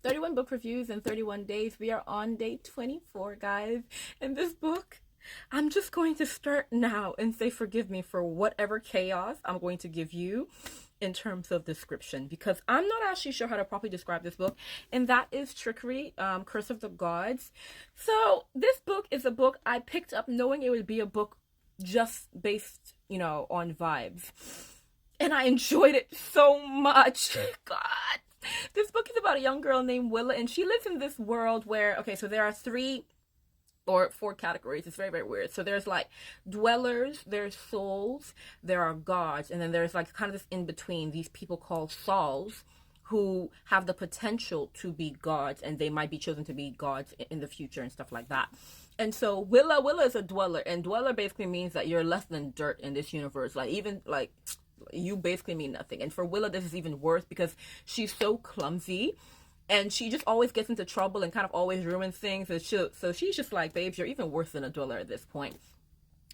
31 book reviews in 31 days. We are on day 24, guys. And this book, I'm just going to start now and say forgive me for whatever chaos I'm going to give you in terms of description, because I'm not actually sure how to properly describe this book, and that is Trickery, Curse of the Gods. So this book is a book I picked up knowing it would be a book just based, on vibes. And I enjoyed it so much. God. This book is about a young girl named Willa, and she lives in this world where, okay, so there are 3 or 4 categories. It's very, very weird. So there's like dwellers, there's souls, there are gods, and then there's like kind of this in between, these people called souls who have the potential to be gods, and they might be chosen to be gods in the future and stuff like that. And so Willa is a dweller, and dweller basically means that you're less than dirt in this universe. Like, even like you basically mean nothing. And for Willa, this is even worse because she's so clumsy. And she just always gets into trouble and kind of always ruins things. So she's just like, babes, you're even worse than a dweller at this point.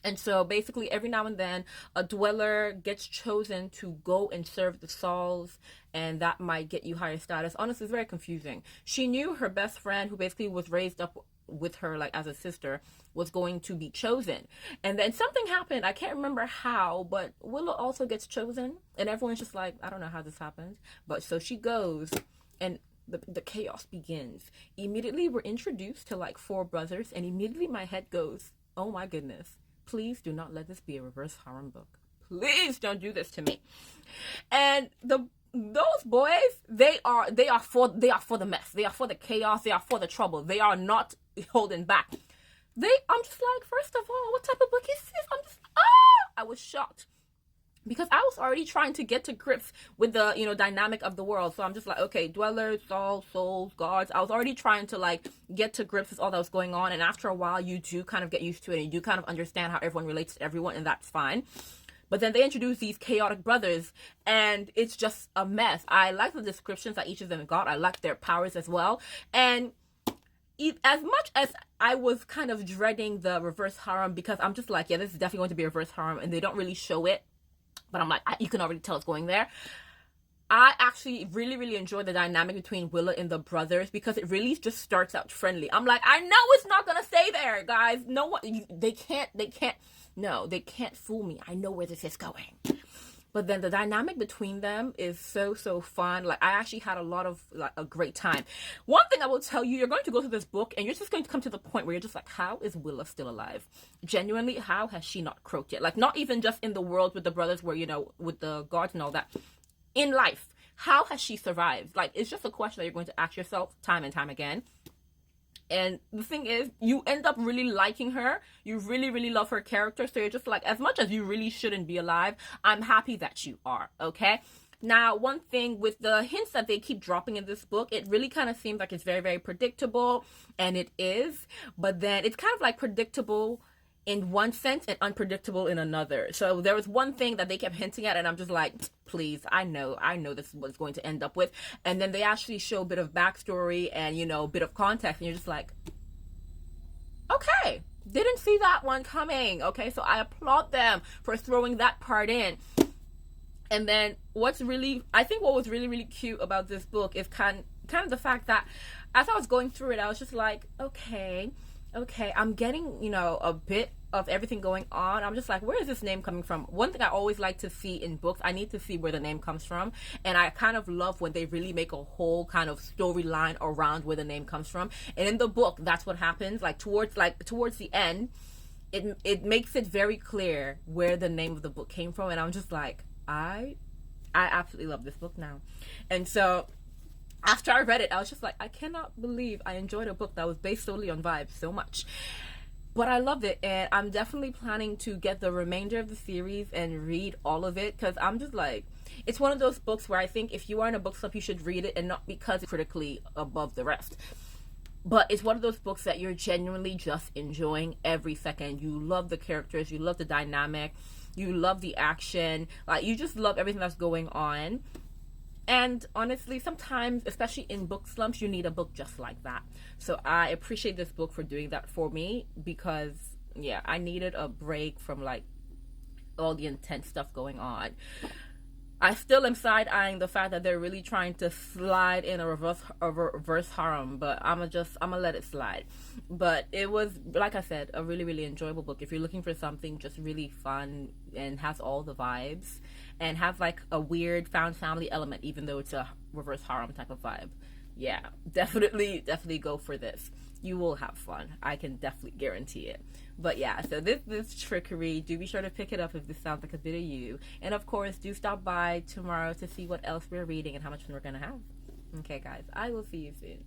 And so basically every now and then a dweller gets chosen to go and serve the souls, and that might get you higher status. Honestly, it's very confusing. She knew her best friend, who basically was raised up with her like as a sister, was going to be chosen. And then something happened. I can't remember how, but Willow also gets chosen. And everyone's just like, I don't know how this happened. But so she goes, and the chaos begins. Immediately we're introduced to like 4 brothers, and immediately my head goes, oh my goodness, please do not let this be a reverse harem book. Please don't do this to me. And those boys, they are for the mess. They are for the chaos. They are for the trouble. They are not holding back. I'm just like, first of all, what type of book is this? I was shocked. Because I was already trying to get to grips with the, dynamic of the world. So I'm just like, okay, dwellers, souls, gods. I was already trying to like get to grips with all that was going on. And after a while, you do kind of get used to it. And you do kind of understand how everyone relates to everyone. And that's fine. But then they introduce these chaotic brothers, and it's just a mess. I like the descriptions that each of them got. I like their powers as well. And as much as I was kind of dreading the reverse harem, because I'm just like, yeah, this is definitely going to be a reverse harem. And they don't really show it. But I'm like, you can already tell it's going there. I actually really, really enjoy the dynamic between Willa and the brothers, because it really just starts out friendly. I'm like, I know it's not going to stay there, guys. No one, they can't fool me. I know where this is going. But then the dynamic between them is so fun. Like, I actually had a great time. One thing I will tell you, you're going to go through this book and you're just going to come to the point where you're just like, how is Willa still alive? Genuinely, how has she not croaked yet? Like, not even just in the world with the brothers where, with the gods and all that. In life, how has she survived? Like, it's just a question that you're going to ask yourself time and time again. And the thing is, you end up really liking her. You really, really love her character. So you're just like, as much as you really shouldn't be alive, I'm happy that you are, okay? Now, one thing with the hints that they keep dropping in this book, it really kind of seems like it's very, very predictable. And it is. But then it's kind of like predictable in one sense and unpredictable in another. So there was one thing that they kept hinting at, and I'm just like, please, I know this is what it's going to end up with. And then they actually show a bit of backstory and, a bit of context, and you're just like, okay, didn't see that one coming. Okay, so I applaud them for throwing that part in. And then what was really, really cute about this book is kind of the fact that as I was going through it, I was just like, okay, I'm getting, a bit of everything going on. I'm just like, where is this name coming from? One thing I always like to see in books, I need to see where the name comes from. And I kind of love when they really make a whole kind of storyline around where the name comes from. And in the book, that's what happens. Towards the end, it makes it very clear where the name of the book came from. And I'm just like, I absolutely love this book now. And so after I read it, I was just like, I cannot believe I enjoyed a book that was based solely on vibes so much. But I loved it, and I'm definitely planning to get the remainder of the series and read all of it, because I'm just like, it's one of those books where I think if you are in a book club, you should read it, and not because it's critically above the rest. But it's one of those books that you're genuinely just enjoying every second. You love the characters, you love the dynamic, you love the action, like, you just love everything that's going on. And honestly, sometimes, especially in book slumps, you need a book just like that. So I appreciate this book for doing that for me, because, yeah, I needed a break from, like, all the intense stuff going on. I still am side-eyeing the fact that they're really trying to slide in a reverse harem, but I'm gonna let it slide. But it was, like I said, a really, really enjoyable book. If you're looking for something just really fun and has all the vibes and has like a weird found family element, even though it's a reverse harem type of vibe, yeah, definitely go for this. You will have fun. I can definitely guarantee it. But yeah, so this trickery, do be sure to pick it up if this sounds like a bit of you. And of course, do stop by tomorrow to see what else we're reading and how much fun we're going to have. Okay, guys, I will see you soon.